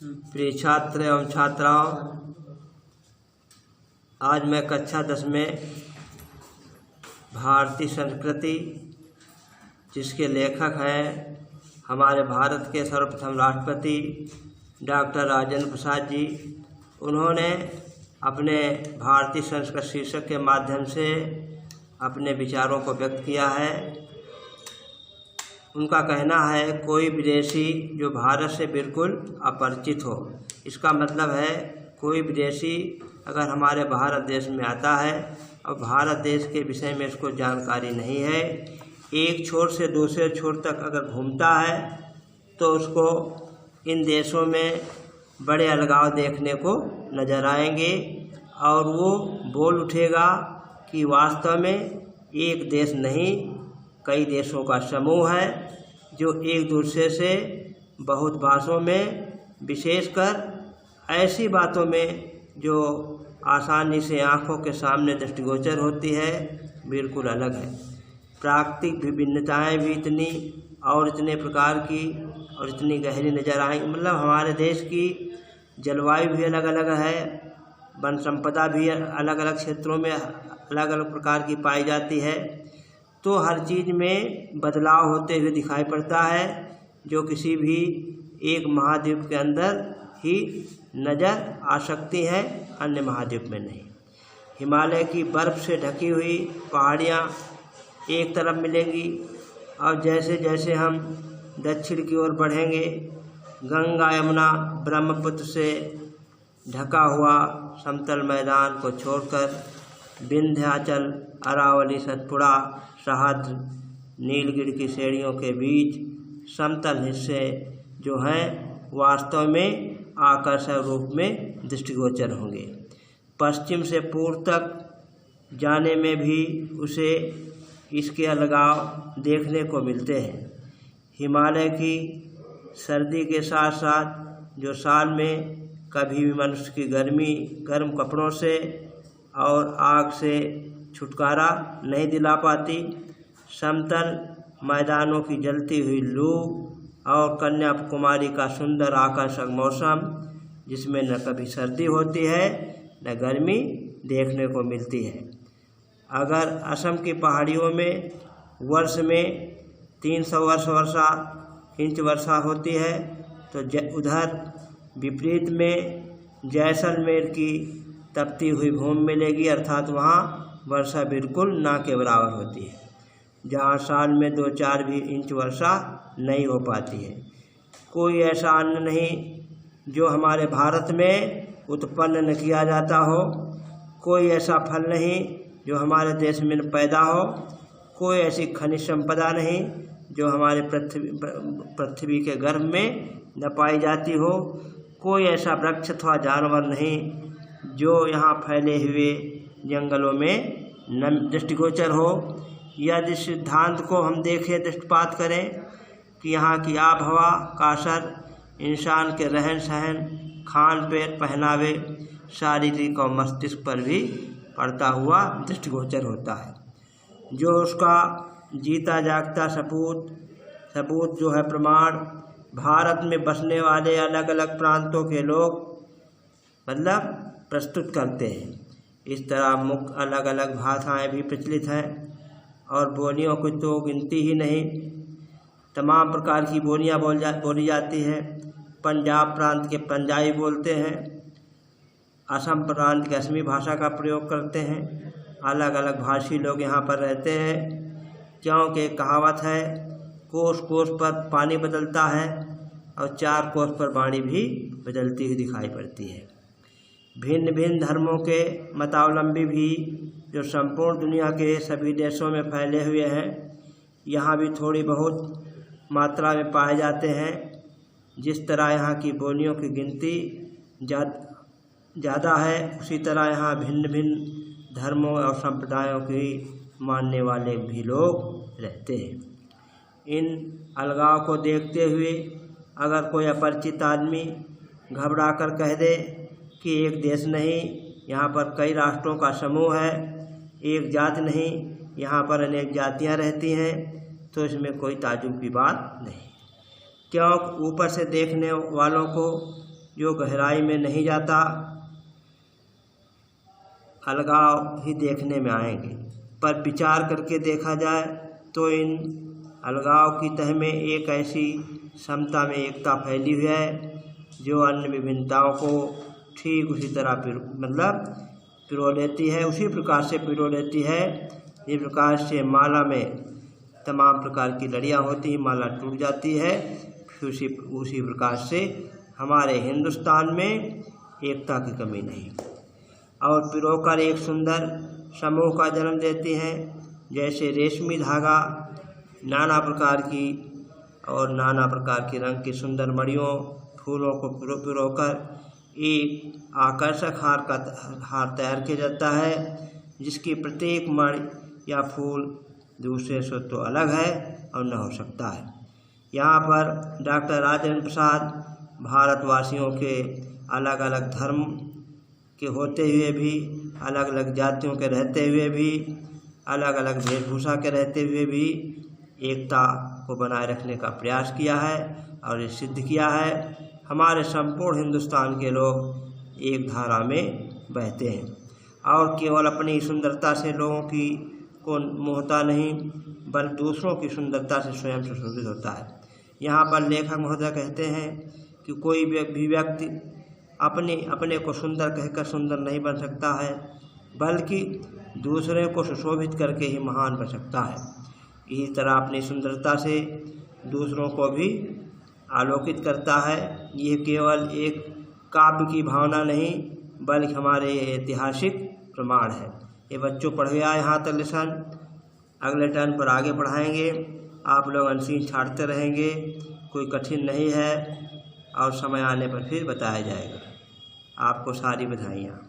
प्रिय छात्र एवं छात्राओं, आज मैं कक्षा 10 में भारतीय संस्कृति, जिसके लेखक हैं हमारे भारत के सर्वप्रथम राष्ट्रपति डॉक्टर राजेंद्र प्रसाद जी। उन्होंने अपने भारतीय संस्कृति शीर्षक के माध्यम से अपने विचारों को व्यक्त किया है। उनका कहना है, कोई विदेशी जो भारत से बिल्कुल अपरिचित हो, इसका मतलब है कोई विदेशी अगर हमारे भारत देश में आता है और भारत देश के विषय में इसको जानकारी नहीं है, एक छोर से दूसरे छोर तक अगर घूमता है तो उसको इन देशों में बड़े अलगाव देखने को नज़र आएंगे और वो बोल उठेगा कि वास्तव में एक देश नहीं, कई देशों का समूह है जो एक दूसरे से बहुत बातों में, विशेषकर ऐसी बातों में जो आसानी से आँखों के सामने दृष्टिगोचर होती है, बिल्कुल अलग है। प्राकृतिक विभिन्नताएं भी इतनी और इतने प्रकार की और इतनी गहरी नज़र आएंगी। मतलब हमारे देश की जलवायु भी अलग अलग है, वन संपदा भी अलग अलग क्षेत्रों में अलग अलग प्रकार की पाई जाती है। तो हर चीज़ में बदलाव होते हुए दिखाई पड़ता है, जो किसी भी एक महाद्वीप के अंदर ही नज़र आ सकती है, अन्य महाद्वीप में नहीं। हिमालय की बर्फ़ से ढकी हुई पहाड़ियाँ एक तरफ मिलेंगी और जैसे जैसे हम दक्षिण की ओर बढ़ेंगे, गंगा यमुना ब्रह्मपुत्र से ढका हुआ समतल मैदान को छोड़कर विंध्याचल, अरावली, सतपुड़ा, सह्याद्री, नीलगिरी की श्रेणियों के बीच समतल हिस्से जो हैं वास्तव में आकर्षक रूप में दृष्टिगोचर होंगे। पश्चिम से पूर्व तक जाने में भी उसे इसके अलगाव देखने को मिलते हैं। हिमालय की सर्दी के साथ साथ जो साल में कभी भी मनुष्य की गर्म कपड़ों से और आग से छुटकारा नहीं दिला पाती, समतल मैदानों की जलती हुई लू और कन्याकुमारी का सुंदर आकर्षक मौसम, जिसमें न कभी सर्दी होती है न गर्मी देखने को मिलती है। अगर असम की पहाड़ियों में वर्ष में 300 इंच वर्षा होती है, तो उधर विपरीत में जैसलमेर की तपती हुई भूमि मिलेगी, अर्थात वहाँ वर्षा बिल्कुल ना के बराबर होती है, जहाँ साल में 2-4 भी इंच वर्षा नहीं हो पाती है। कोई ऐसा अन्न नहीं जो हमारे भारत में उत्पन्न न किया जाता हो, कोई ऐसा फल नहीं जो हमारे देश में पैदा हो, कोई ऐसी खनिज संपदा नहीं जो हमारे पृथ्वी के गर्भ में न पाई जाती हो, कोई ऐसा वृक्ष अथवा जानवर नहीं जो यहाँ फैले हुए जंगलों में न दृष्टिगोचर हो। यदि सिद्धांत को हम देखें, दृष्टिपात करें कि यहाँ की आबहवा का असर इंसान के रहन सहन, खान पीन, पहनावे, शारीरिक और मस्तिष्क पर भी पड़ता हुआ दृष्टिगोचर होता है। जो उसका जीता जागता सबूत जो है प्रमाण, भारत में बसने वाले अलग अलग प्रांतों के लोग मतलब प्रस्तुत करते हैं। इस तरह मुख्य अलग अलग भाषाएं भी प्रचलित हैं और बोलियों की तो गिनती ही नहीं। तमाम प्रकार की बोलियां बोली जाती हैं। पंजाब प्रांत के पंजाबी बोलते हैं, असम प्रांत के असमी भाषा का प्रयोग करते हैं। अलग अलग भाषी लोग यहाँ पर रहते हैं, क्योंकि कहावत है, कोस कोस पर पानी बदलता है और 4 कोस पर वाणी भी बदलती हुई दिखाई पड़ती है। भिन्न भिन्न धर्मों के मतावलंबी भी जो संपूर्ण दुनिया के सभी देशों में फैले हुए हैं, यहाँ भी थोड़ी बहुत मात्रा में पाए जाते हैं। जिस तरह यहाँ की बोलियों की गिनती ज़्यादा है, उसी तरह यहाँ भिन्न भिन्न धर्मों और संप्रदायों की मानने वाले भी लोग रहते हैं। इन अलगाव को देखते हुए अगर कोई अपरिचित आदमी घबरा कर कह दे कि एक देश नहीं, यहाँ पर कई राष्ट्रों का समूह है, एक जाति नहीं, यहाँ पर अनेक जातियाँ रहती हैं, तो इसमें कोई ताज्जुब की बात नहीं। क्योंकि ऊपर से देखने वालों को जो गहराई में नहीं जाता, अलगाव ही देखने में आएंगे। पर विचार करके देखा जाए तो इन अलगाव की तह में एक ऐसी समता में एकता फैली हुई है जो अन्य विभिन्नताओं को ठीक उसी तरह पिरो लेती है, उसी प्रकार से पिरो लेती है। इस प्रकार से माला में तमाम प्रकार की लड़ियाँ होती हैं, माला टूट जाती है। फिर उसी प्रकार से हमारे हिंदुस्तान में एकता की कमी नहीं, और पिरोकर एक सुंदर समूह का जन्म देती हैं। जैसे रेशमी धागा नाना प्रकार की और नाना प्रकार के रंग की सुंदर मड़ियों फूलों को पिरोकर एक आकर्षक हार तैयार किया जाता है, जिसकी प्रत्येक मणि या फूल दूसरे से तो अलग है और न हो सकता है। यहाँ पर डॉक्टर राजेंद्र प्रसाद भारतवासियों के अलग अलग धर्म के होते हुए भी, अलग अलग जातियों के रहते हुए भी, अलग अलग वेशभूषा के रहते हुए भी एकता को बनाए रखने का प्रयास किया है और ये सिद्ध किया है। हमारे संपूर्ण हिंदुस्तान के लोग एक धारा में बहते हैं और केवल अपनी सुंदरता से लोगों की को मोहता नहीं, बल्कि दूसरों की सुंदरता से स्वयं सुशोभित होता है। यहाँ पर लेखक महोदय कहते हैं कि कोई भी व्यक्ति अपने को सुंदर कहकर सुंदर नहीं बन सकता है, बल्कि दूसरे को सुशोभित करके ही महान बन सकता है। इसी तरह अपनी सुंदरता से दूसरों को भी आलोकित करता है। यह केवल एक काव्य की भावना नहीं, बल्कि हमारे ऐतिहासिक प्रमाण है। ये बच्चों पढ़ गया यहाँ तक लेसन, अगले टर्न पर आगे पढ़ाएंगे। आप लोग अनसीन छाड़ते रहेंगे, कोई कठिन नहीं है और समय आने पर फिर बताया जाएगा। आपको सारी बधाइयाँ।